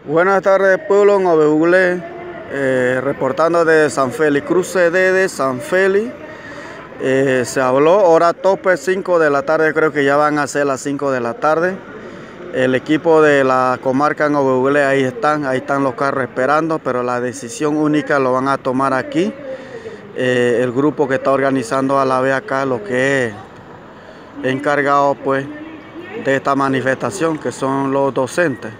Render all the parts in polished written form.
Buenas tardes, pueblo en Oveule, reportando de San Félix, cruce de San Félix. Se habló, hora tope 5 de la tarde, creo que ya van a ser las 5 de la tarde. El equipo de la comarca en Oveule, ahí están los carros esperando, pero la decisión única lo van a tomar aquí. El grupo que está organizando a la vez acá, lo que es encargado pues de esta manifestación, que son los docentes.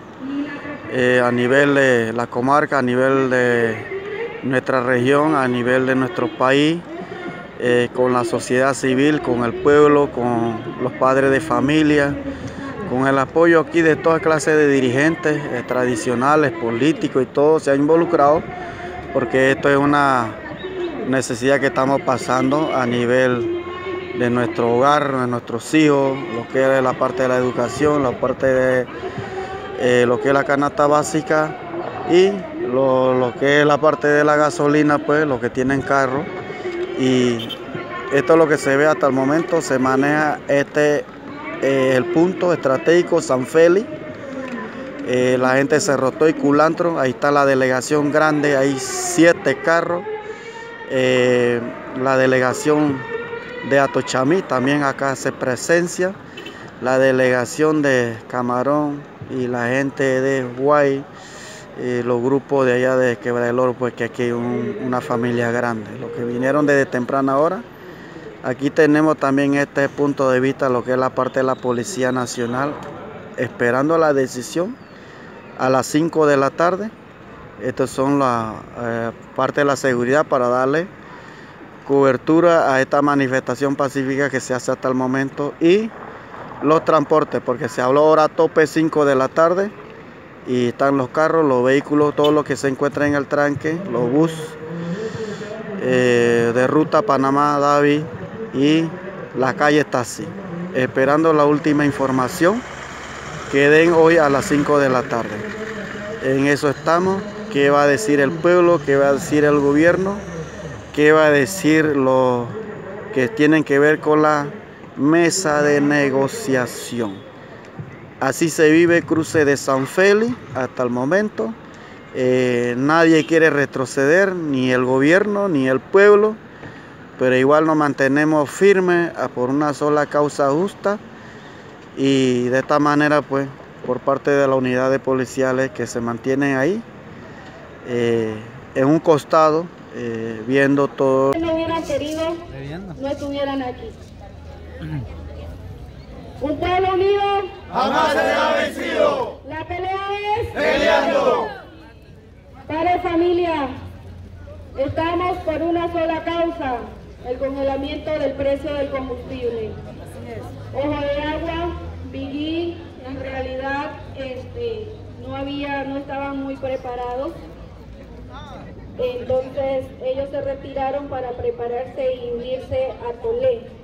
A nivel de la comarca, a nivel de nuestra región, a nivel de nuestro país, con la sociedad civil, con el pueblo, con los padres de familia, con el apoyo aquí de toda clase de dirigentes tradicionales, políticos y todo se ha involucrado, porque esto es una necesidad que estamos pasando a nivel de nuestro hogar, de nuestros hijos, lo que es la parte de la educación, la parte de lo que es la canasta básica y lo que es la parte de la gasolina, pues los que tienen carro. Y esto es lo que se ve hasta el momento. Se maneja el punto estratégico San Félix. La gente de Cerro y Culantro, ahí está la delegación grande, hay 7 carros. La delegación de Atochaví también acá hace presencia. La delegación de Camarón y la gente de Guay, los grupos de allá de Quebra del Oro, pues que aquí hay una familia grande. Los que vinieron desde temprana hora. Aquí tenemos también este punto de vista, lo que es la parte de la Policía Nacional, esperando la decisión a las 5 de la tarde. Estas son la parte de la seguridad para darle cobertura a esta manifestación pacífica que se hace hasta el momento, y los transportes, porque se habló hora tope 5 de la tarde y están los carros, los vehículos, todo lo que se encuentra en el tranque, los buses de ruta Panamá-David y la calle está así, esperando la última información que den hoy a las 5 de la tarde. En eso estamos. ¿Qué va a decir el pueblo? ¿Qué va a decir el gobierno? ¿Qué va a decir lo que tienen que ver con la mesa de negociación? Así se vive cruce de San Félix hasta el momento. Nadie quiere retroceder, ni el gobierno ni el pueblo, pero igual nos mantenemos firmes por una sola causa justa, y de esta manera pues por parte de las unidades policiales que se mantienen ahí en un costado, viendo todo. Si no hubieran querido, no estuvieran aquí. Un pueblo unido jamás será vencido. La pelea es Peleando. Padre, familia, estamos por una sola causa: el congelamiento del precio del combustible. Ojo de Agua, Vigui, en realidad no estaban muy preparados. Entonces ellos se retiraron para prepararse y unirse a Tolé.